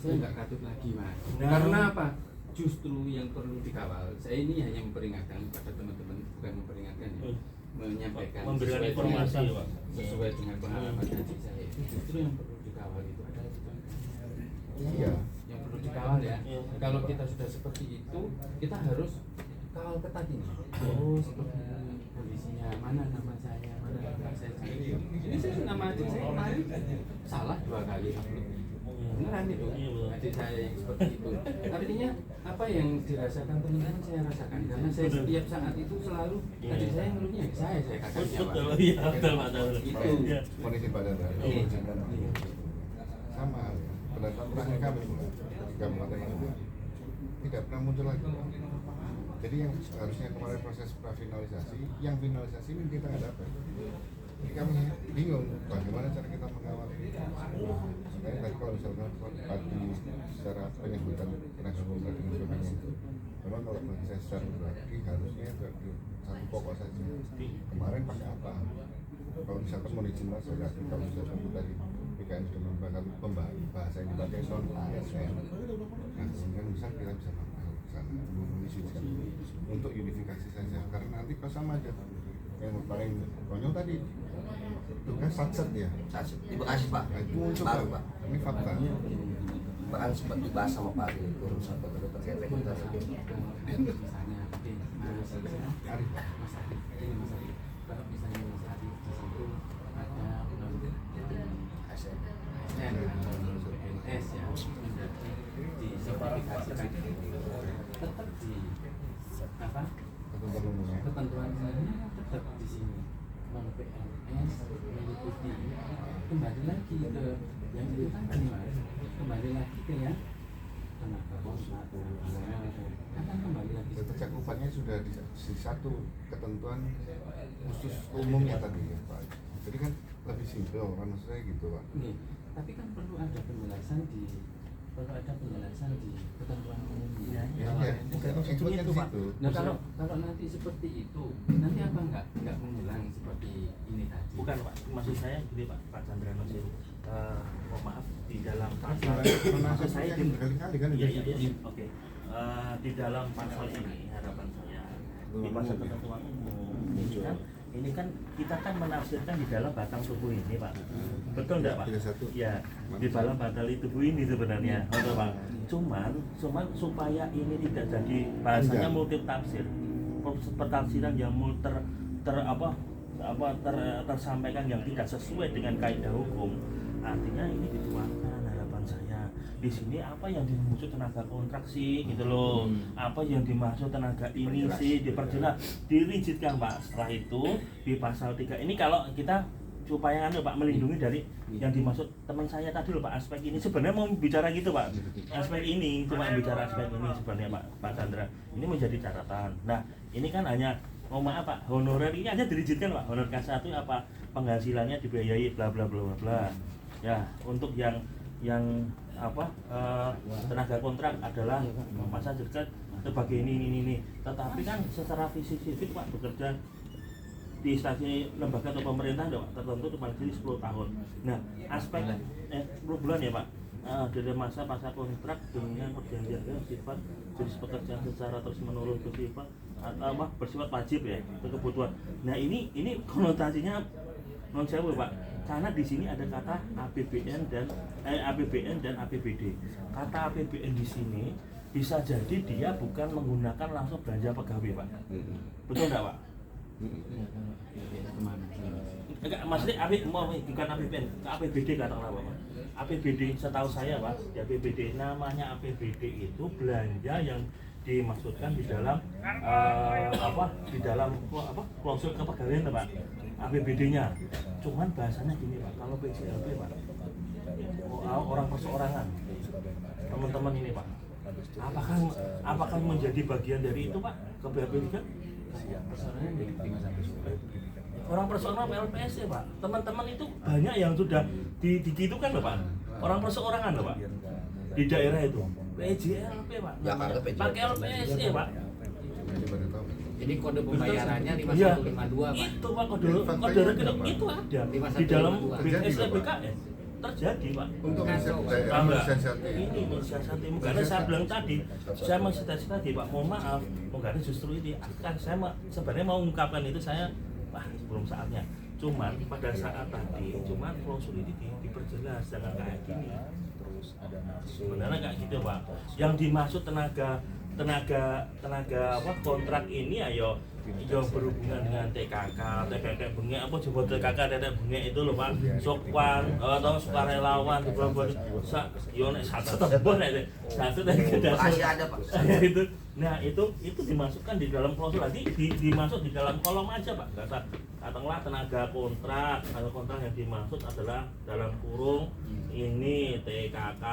nggak katut lagi Mas. Nah. Karena apa? Justru yang perlu dikawal. Saya ini hanya memperingatkan pada teman-teman, bukan memperingatkan ya, menyampaikan Memberikan sesuai informasi dengan- Pak. sesuai dengan pengalaman adik saya. Itu justru yang perlu dikawal itu adalah Iya. yang perlu dikawal ya. Iya. Kalau kita sudah seperti itu, kita harus kawal ketat ini. Oh, seperti ini kondisinya, mana nama saya, mana nama saya sendiri. Ini saya nama adik saya kemarin salah 2 kali upload. Beneran itu, adik saya yang seperti itu. Artinya apa yang dirasakan teman-teman saya rasakan, karena saya setiap saat itu selalu adik saya ngeluhnya saya kakaknya Pak. Betul, iya betul Pak Chandra. Itu. Iya. Kondisi badan Iya. sama pendataan terakhir kami ketika mengatakan itu tidak pernah muncul lagi. Jadi yang seharusnya kemarin proses prafinalisasi, yang finalisasi ini kita nggak dapat. Jadi kami bingung bagaimana cara kita mengawal. Makanya tadi kalau misalkan tadi secara penyebutan penasihat hukum dan sebagainya itu, memang kalau bagi saya secara pribadi harusnya itu satu pokok saja. Kemarin pakai apa? Kalau misalkan mau dicinta saya yakin kalau misalkan tadi PKN sudah membahas bahasa yang dipakai non ASN. Nah, kemudian bisa kita bisa mengisikan untuk unifikasi saja karena nanti kok sama aja. Yang paling konyol tadi tugas satset ya. Satset di Bekasi Pak. Nah, itu muncul Baru Pak. Ini fakta. Bahkan sempat dibahas sama Pak Direktur satu terkait dengan Misalnya, Mas Ari, ini Mas Ari, kalau misalnya Mas Ari di situ ada ASN. PNS ya menjadi disertifikasikan tetap di apa ketentuannya tetap di sini non PNS mengikuti kembali lagi ke yang itu tadi mas, kembali lagi ke yang tenaga konsulat akan kembali lagi Cakupannya sudah di satu ketentuan khusus umumnya tadi ya Pak. Jadi kan lebih simpel kan maksudnya gitu Pak. nih, tapi kan perlu ada penjelasan di ketentuan umumnya. Maksudnya di situ. Nah kalau nanti seperti itu, nanti apa nggak mengulang seperti ini tadi? Bukan Pak, maksud saya gini Pak Chandra Nasir. Mohon maaf di dalam pasal maksud saya gini. Berkali-kali kan Iya, oke. Di dalam pasal ini harapan saya di pasal ketentuan umum ini kan kita kan menafsirkan di dalam batang tubuh ini Pak, betul nggak Pak? Ya, di dalam batang tubuh ini sebenarnya, betul Pak. Cuman supaya ini tidak jadi bahasanya multi tafsir, pertafsiran yang tersampaikan yang tidak sesuai dengan kaidah hukum, artinya ini dituangkan harapan saya. Di sini apa yang dimaksud tenaga kontrak sih gitu loh, apa yang dimaksud tenaga ini sih diperjelas, dirinjitkan Pak. Setelah itu di pasal 3 ini kalau kita supaya Pak melindungi dari yang dimaksud teman saya tadi loh Pak, aspek ini sebenarnya mau bicara gitu Pak, aspek ini cuma bicara aspek ini sebenarnya Pak Chandra, ini menjadi catatan. Nah ini kan hanya maaf Pak, honorer ini hanya dirinjitkan Pak, honor K1 apa penghasilannya dibiayai bla bla bla bla ya. Untuk yang tenaga kontrak adalah masa dekat sebagai ini. Tetapi kan secara fisik Pak bekerja di instansi lembaga atau pemerintah tertentu cuma 10 tahun. Nah aspek 10 bulan ya Pak, dari masa kontrak dengan perjanjian sifat jenis pekerjaan secara terus menurun bersifat atau bersifat wajib ya kebutuhan. Nah ini konotasinya non sewu Pak, karena di sini ada kata APBN dan APBD. Kata APBN di sini bisa jadi dia bukan menggunakan langsung belanja pegawai Pak, betul nggak Pak? Enggak, maksudnya bukan APBN, APBD katakanlah Pak. APBD setahu saya Pak, di APBD namanya APBD itu belanja yang dimaksudkan di dalam klausul kepegawaian Pak, APBD-nya. Cuman bahasanya gini Pak, kalau PJLP Pak, orang perseorangan, teman-teman ini Pak, apakah menjadi bagian dari itu Pak, ke PHP kan? Orang perseorangan LPS ya Pak, teman-teman itu banyak yang sudah digitukan loh Pak, orang perseorangan loh Pak, di daerah itu PJLP Pak, pakai LPS ya Pak. Jadi kode pembayarannya 5152 Pak. Itu Pak kode rekening itu ada di dalam BSLBKS terjadi Pak. Untuk ini mensiasati, karena saya bilang tadi, saya mensiasati tadi Pak, mohon maaf, karena justru ini kan saya sebenarnya mau mengungkapkan itu saya belum saatnya. Cuman pada saat tadi, klausul ini diperjelas jangan kayak gini. Sebenarnya kayak gitu Pak. Yang dimaksud tenaga kontrak ini ayo yang berhubungan dengan TKK bengi apa coba TKK tetek bengi itu loh Pak, sokwan atau sukarelawan di bawah satu dari ada Pak. itu. Nah itu dimasukkan di dalam klausul, nanti dimasuk di dalam kolom aja Pak, katakanlah tenaga kontrak yang dimaksud adalah dalam kurung ini TKK,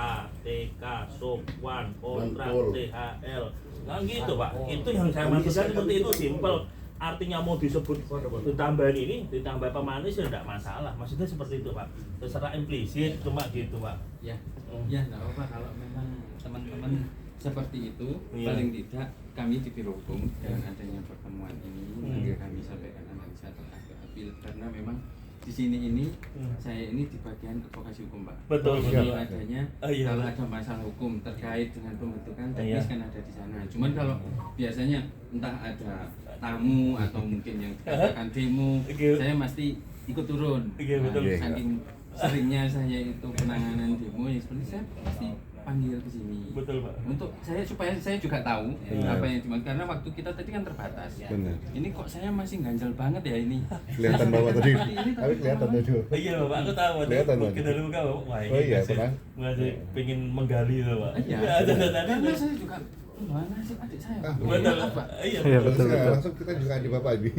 TK, sokwan, kontrak, THL, nah gitu Pak. Itu yang saya maksudkan seperti itu, simpel. Artinya mau disebut ditambahin ini, ditambah pemanis ya tidak masalah. Maksudnya seperti itu Pak, secara implisit cuma gitu Pak. Ya nggak apa-apa kalau memang teman-teman seperti itu. Iya. Paling tidak kami di Biro Hukum dengan adanya pertemuan ini kami sampaikan analisa tentang apil, karena memang di sini saya ini di bagian advokasi hukum Pak. Betul. Jadi adanya Iya. kalau ada masalah hukum terkait dengan pembentukan teknis kan ada di sana. Cuman kalau biasanya entah ada tamu atau mungkin yang dikatakan demo, saya mesti ikut turun. Iya, betul. Saking seringnya saya itu penanganan demo ya ini seperti saya pasti panggil ke sini. Betul, Pak. Untuk supaya saya juga tahu Benar. apa yang dimana, karena waktu kita tadi kan terbatas. Benar. Ini kok saya masih ganjel banget ya ini. Kelihatan Bapak tadi. Seperti ini, Tapi kelihatan tadi. Iya Bapak, aku tahu. Kelihatan, Pak. Mungkin dari muka Bapak. Wah, Oh iya, masih- pernah. masih pengen menggali tuh Pak. Iya. Tadi Karena saya juga mana sih adik saya? betul. Apa? Iya. Iya betul. Langsung kita juga adik Bapak ini.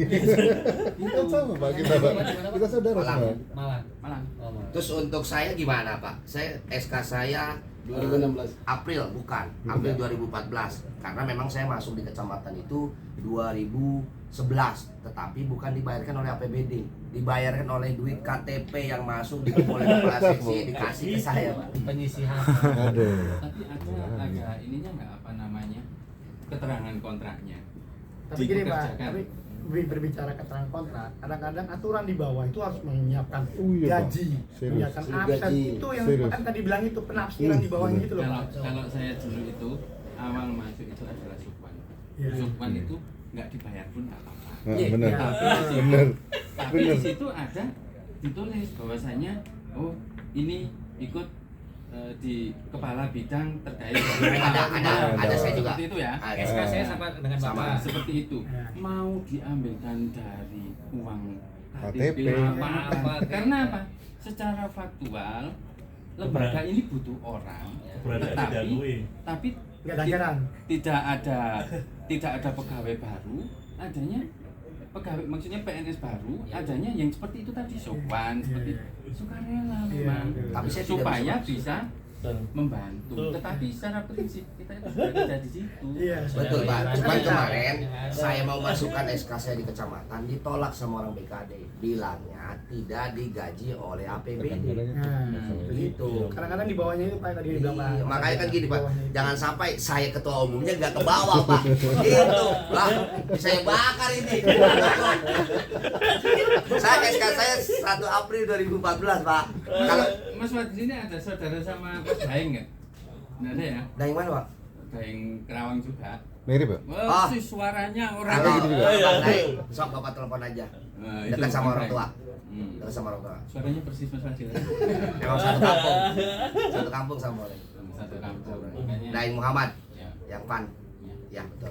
Kita sama Pak, kita Pak. Kita saudara semua. Malang. Malang. Oh, Malang. Terus untuk saya gimana Pak? Saya SK saya 2016. April bukan, April 2014. Karena memang saya masuk di kecamatan itu 2011, tetapi bukan dibayarkan oleh APBD, dibayarkan oleh duit KTP yang masuk di oleh kepala seksi dikasih ke saya Pak. Penyisihan. Aduh. Tapi ada ininya nggak apa namanya keterangan kontraknya. Tapi gini Pak, Dipekerjakan. tapi berbicara keterangan kontrak, kadang-kadang aturan di bawah itu harus menyiapkan Oh iya, Pak. gaji, Serius. menyiapkan absen, Gaji. itu yang Serius. kan tadi bilang itu penafsiran di bawahnya itu loh Pak. Kalau saya dulu itu awal masuk itu adalah subwan. Iya. Subwan itu nggak dibayar pun nggak apa-apa. Nah, Iya, benar. iya. Benar. Tapi Benar. di situ ada ditulis bahwasanya oh ini ikut di kepala bidang terkait Ada saya juga. seperti itu ya. Ada. SK saya sama dengan Sama. Bapak. Seperti itu. Ya. Mau diambilkan dari uang KTP. Apa-apa. Karena apa? Secara faktual lembaga ini butuh orang, Keberadaan tetapi diakui. Nggak ada anggaran. tidak ada pegawai baru, adanya pegawai, maksudnya PNS baru, adanya yang seperti itu tadi sopan, seperti sukarela memang, Tapi saya tidak supaya bisa bisa Dan membantu. Betul. Tetapi secara prinsip kita itu sudah tidak di situ. Iya. Betul Pak, Iya. cuman Iya. kemarin saya mau masukkan SK saya di kecamatan ditolak sama orang BKD, bilangnya tidak digaji oleh APBD. Nah, Gitu. kadang-kadang di bawahnya itu Pak tadi dibilang Pak. Iya, makanya kan gini Di Pak, bawahnya itu. jangan sampai saya ketua umumnya nggak ke bawah Pak. Gitu, lah saya bakar ini. Saya SK saya 1 April 2014 Pak. Kalau Mas Wad, di sini ada saudara sama Mas Daeng nggak? Nggak ada ya? dari mana Pak? Daeng Kerawang juga. Mirip ya? Ah. Wah, si suaranya orang Kalau gitu juga. Bang Daeng, sok Bapak telepon aja. Nah, Dekat sama orang tua. Hmm. Dekat sama orang tua. Suaranya persis Mas Fadil. Memang satu kampung. Satu kampung sama orang. Satu kampung. Makanya- Daeng Muhammad Ya. yang Pan. Ya. Ya betul.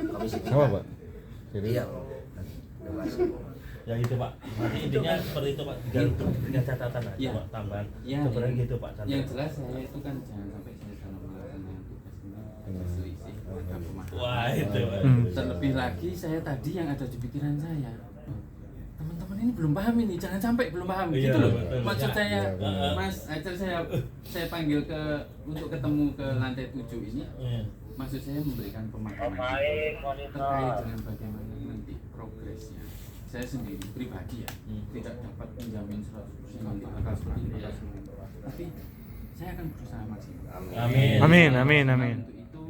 Komisi Sama 3. Pak? Serius? Iya. Bebas. ya itu Pak. Nanti intinya seperti itu Pak. Tinggal catatan aja Iya. Pak, tambahan. Ya, Sebenarnya yang- gitu Pak. Yang catatan. jelas saya itu kan jangan sampai saya dalam melaksanakan tugas ini ada selisih, ada pemahaman. Wah itu Pak. Terlebih lagi saya tadi yang ada di pikiran saya, teman-teman ini belum paham ini, jangan sampai belum paham Iya, gitu loh. betul. Maksud Ya, saya, iya, Mas Acer saya panggil untuk ketemu ke lantai 7 ini. Iya. Maksud saya memberikan pemahaman terkait dengan bagaimana nanti progresnya. Saya sendiri pribadi ya tidak dapat menjamin 100% nanti bakal seperti ini, bakal seperti ini. Tapi saya akan berusaha maksimal. Amin. Untuk itu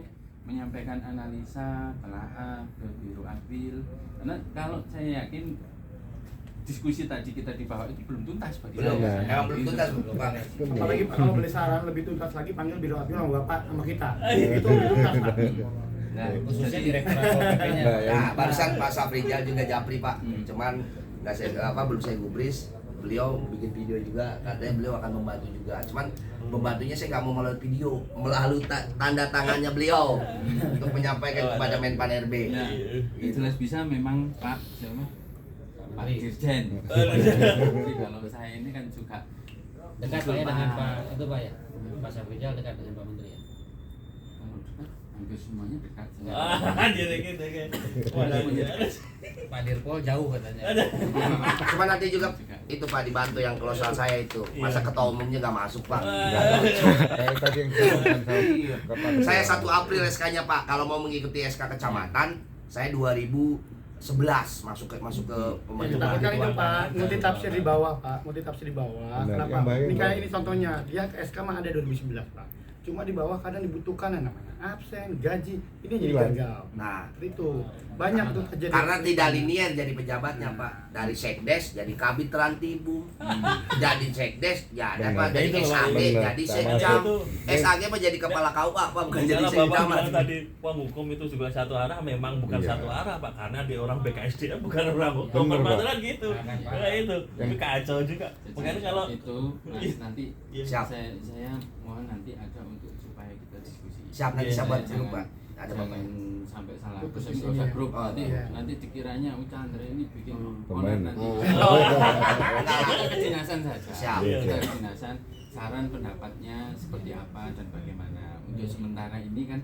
menyampaikan analisa, telaah ke Biro Adil. Karena kalau saya yakin diskusi tadi kita di bawah itu belum tuntas bagi Belum. saya. Emang belum tuntas Pak. Apalagi Pak, kalau boleh saran lebih tuntas lagi panggil Biro Adil sama Bapak sama kita. Itu lebih tuntas Pak. Nah, Khususnya jadi- direktur KPP-nya. Nah, ya. Nah, barusan Pak Safrijal juga japri Pak. Hmm. Cuman belum saya gubris. Beliau bikin video juga, katanya beliau akan membantu juga. Cuman membantunya saya nggak mau melalui video, melalui tanda tangannya beliau untuk menyampaikan kepada Menpan RB. Nah, yang jelas bisa memang Pak siapa? Pak Dirjen. Jadi kalau saya ini kan juga Dekat Pak ya dengan Pak itu Pak ya. Pak Safrijal dekat dengan Pak Menteri ya. kalau dekat hampir semuanya dekat. Jadi gitu kan. Pak Dirpol jauh katanya. Cuman nanti juga itu Pak dibantu yang kolosal saya itu. Masa ketua umumnya nggak masuk Pak. Kayak tadi yang disampaikan sama Bapak. Saya 1 April SK-nya Pak. Kalau mau mengikuti SK kecamatan, saya 2011 masuk ke Ya, pembentukan. tapi kan itu Pak, multi tafsir di bawah Pak, multi tafsir di bawah. Benar, Kenapa? yang baik, Ini kayak baik. ini contohnya, dia ke SK mah ada 2011 Pak. Cuma di bawah kadang dibutuhkan yang namanya absen, gaji, ini jadi Hilang. gagal. Nah, Itu banyak tuh kejadian. karena tidak linear jadi pejabatnya Pak. Dari sekdes jadi kabit rantibum, jadi sekdes ya ada Benar. Pak dari Itu, Pak. SAG Benar. jadi Sama sekjam. itu. SAG mah jadi kepala KUA Pak, bukan jadi Kalau sekjam. Bapak bilang tadi uang hukum itu juga satu arah, memang bukan Iya. satu arah Pak, karena dia orang BKSDM bukan orang hukum. Bener, Pak. Permasalahan gitu. Nah, Pak. Nah, itu Yang- kacau juga. Jadi Makanya kalau itu nanti Iya. Siap. saya mohon kita diskusi. Siap, nanti saya buat Jangan- grup, Pak. Ada jangan Bapak. sampai salah Grup terus diskusi nggak usah ya. grup Oh, nanti iya. nanti dikiranya Chandra ini bikin Pemain. onar nanti. Oh. Kita kedinasan saja. Siap. Kita kedinasan saran pendapatnya seperti apa dan bagaimana. Untuk sementara ini kan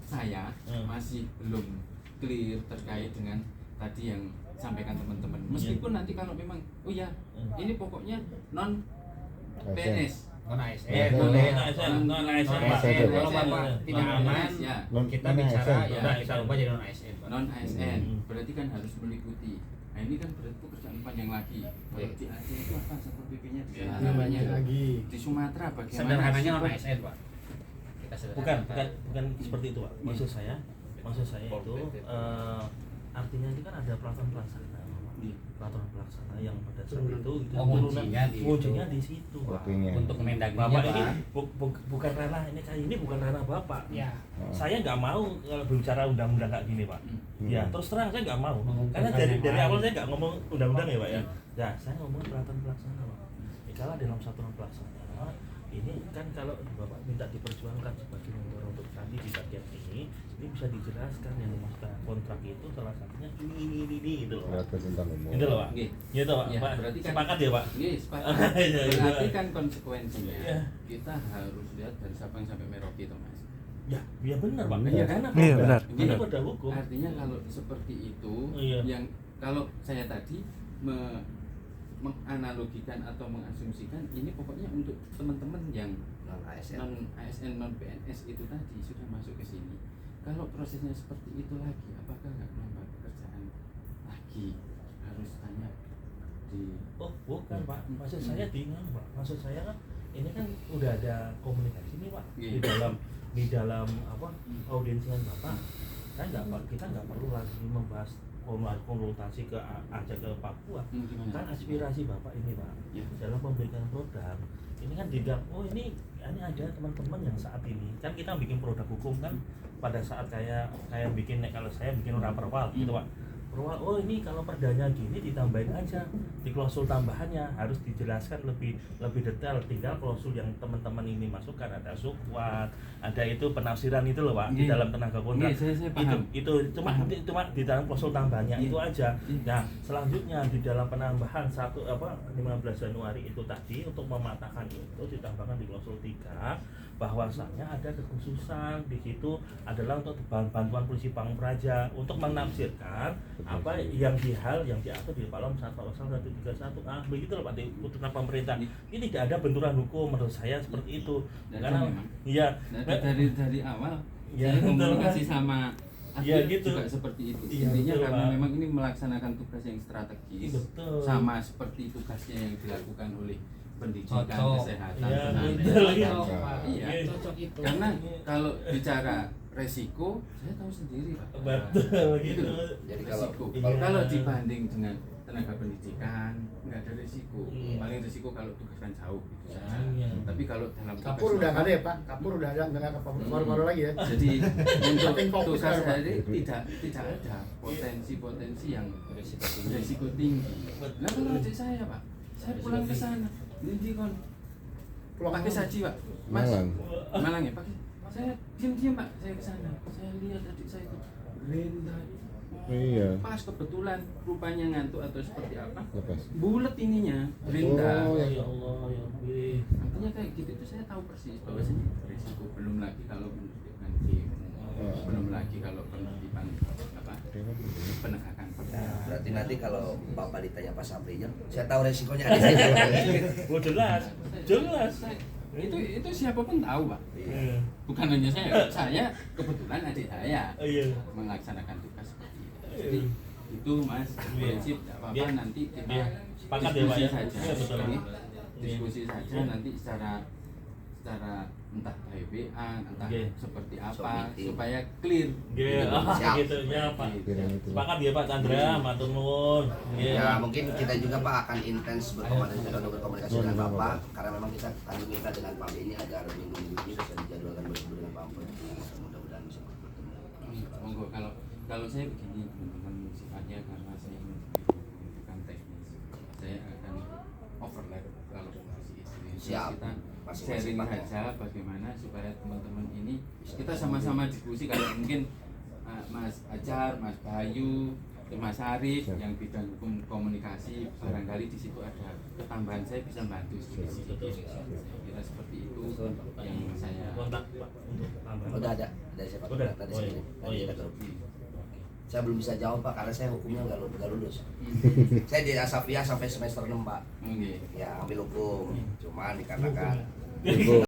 saya masih belum clear terkait dengan tadi yang sampaikan teman-teman. Meskipun nanti kalau memang oh ya ini pokoknya non PNS. non Eh, ASN. non ASN, non ASN, Pak. Kalau Bapak tidak aman, ya kita bicara ya ASN. kita ubah jadi non ASN. Pak. non ASN berarti kan harus meliputi. Nah ini kan berarti pekerjaan panjang lagi. Kalau di Aceh itu apa satpol PP-nya di Ya, sana banyak lagi. di Sumatera bagaimana? Sederhananya non Support- ASN, Pak. Kita Bukan seperti itu, Pak. Maksud saya itu artinya itu kan ada peraturan pelaksana. Peraturan pelaksana yang pada saat itu mengujinya di situ, Pak. Untuk Kemendagri Bapak ini Pak. bukan ranah ini bukan ranah Bapak. Ya. Saya nggak mau kalau berbicara undang-undang kayak gini, Pak. Ya, terus terang saya nggak mau. Karena dari awal saya nggak ngomong undang-undang ya, Pak ya. Ya, saya ngomong peraturan pelaksana, Pak. Kalau dalam peraturan pelaksana ini kan kalau Bapak minta diperjuangkan sebagai member untuk tadi di bagian ini bisa dijelaskan yang dimasukkan kontrak itu salah satunya ini gitu loh. Gitu loh, Pak. Nggih. Gitu, Pak. Ya, Pak. berarti kan Sepakat ya, Pak? Nggih, sepakat. Iya, iya. Berarti kan konsekuensinya Iya. kita harus lihat dari Sabang sampai Merauke itu, Mas. Ya benar, Pak. Iya, Karena Iya, produk. benar, Ini benar. produk hukum. Artinya kalau seperti itu Iya. yang kalau saya tadi menganalogikan atau mengasumsikan ini pokoknya untuk teman-teman yang Non ASN. non ASN non PNS itu tadi sudah masuk ke sini. Kalau prosesnya seperti itu lagi, apakah nggak menambah pekerjaan lagi? Harus tanya di Oh, bukan, Pak. Maksud saya Pak. Maksud saya kan ini kan udah ada komunikasi nih, Pak. Iya. Di dalam apa audiensi dengan Bapak. Kita nggak perlu lagi membahas konsultasi ke Aceh ke Papua. gimana? Kan aspirasi Bapak ini, Pak, Ya. dalam memberikan produk ini kan tidak ini ada teman-teman yang saat ini kan kita bikin produk hukum kan pada saat saya bikin kalau saya bikin undang perwal gitu, Pak. Perwal, oh ini kalau perdanya gini ditambahin aja di klausul tambahannya harus dijelaskan lebih detail, tinggal klausul yang teman-teman ini masukkan ada sukwat, ada itu penafsiran itu loh, Pak, di dalam tenaga kontrak. Saya paham. Itu cuma di dalam klausul tambahnya itu aja. Nah, selanjutnya di dalam penambahan 15 Januari itu tadi untuk mematahkan itu ditambahkan di klausul 3 bahwasanya ada kekhususan di situ adalah untuk bantuan polisi Pamung Praja untuk menafsirkan apa yang diatur di Pasal 131A begitu loh, Pak, di putusan pemerintah. Ini tidak ada benturan hukum menurut saya seperti itu. Karena iya dari awal ya, saya komunikasi sama ya, Adil gitu. juga seperti itu. Iya, Intinya betul, karena Pak. memang ini melaksanakan tugas yang strategis, Betul. sama seperti tugasnya yang dilakukan oleh pendidikan, Cocok. kesehatan, Iya, tenaga. betul. Iya. Cocok itu. Karena kalau bicara resiko, saya tahu sendiri, Pak. Betul Gitu. gitu. Jadi kalau Resiko. Iya. Kalau dibanding dengan tenaga pendidikan, nggak ada resiko. Iya. Paling resiko kalau tugaskan jauh gitu saja. Iya. Tapi kalau dalam tugas Kapur udah nggak ada ya, Pak? Kapur udah ada, nggak ada baru-baru lagi ya. jadi untuk Saking fokus tugas sekarang, Pak. hari tidak ada potensi yang resiko tinggi. Nah kalau adik saya, Pak, saya pulang ke sana, ini kon pakai saji, Pak, Mas, Malang ya, pakai. Saya diam Pak, saya ke sana, saya lihat adik saya itu rendah. Iya. Pas kebetulan rupanya ngantuk atau seperti apa, Lepas. bulat ininya, rendah. Oh, Ya Allah, ya Rabbi. Artinya kayak gitu itu saya tahu persis bahwasanya risiko, belum lagi kalau menertibkan demo, belum lagi kalau penertiban apa penegakan perda. berarti nanti kalau Bapak ditanya Pak Sabrinya, saya tahu resikonya ada saya. Oh, jelas. Itu siapapun tahu, Pak. Iya. Bukan hanya saya kebetulan adik saya Iya. melaksanakan tugas seperti itu. Jadi itu Mas, prinsip tidak apa-apa, Iya. nanti kita Iya. Sepakat ya, Pak, diskusi ya? saja. Iya, betul. Ini diskusi saja nanti secara entah by WA, entah Iya. seperti apa Meeting. supaya clear. Gitu. Siap. Gitu ya, Pak. Pikiran itu. Sepakat ya, Pak Chandra, matur nuwun. Ya mungkin kita juga Pak akan intens berkomunikasi dengan Bapak karena memang kita tadi minta dengan Pak ini agar minggu-minggu ini bisa dijadwalkan bertemu dengan Pak Ampun. Mudah-mudahan bisa bertemu. Monggo, kalau saya begini teman-teman, sifatnya karena saya membutuhkan teknis, saya akan overlap kalau masih Siap. kita Mas masing-masing sharing Pak. saja bagaimana supaya teman-teman ini kita sama-sama diskusi. Kalau mungkin Mas Ajar, Mas Bayu, Mas Arif yang bidang hukum komunikasi, barangkali di situ ada ketambahan, saya bisa bantu sedikit. Saya kira seperti itu yang saya kontak Pak untuk tambahan. Udah ada siapa? Udah. Ada Oh, sini. iya. Nanti Oh, iya. kita ke grup. Saya belum bisa jawab Pak karena saya hukumnya nggak lulus. Saya di Asafia sampai semester 6 Pak. Oke. Ya ambil hukum, cuman dikarenakan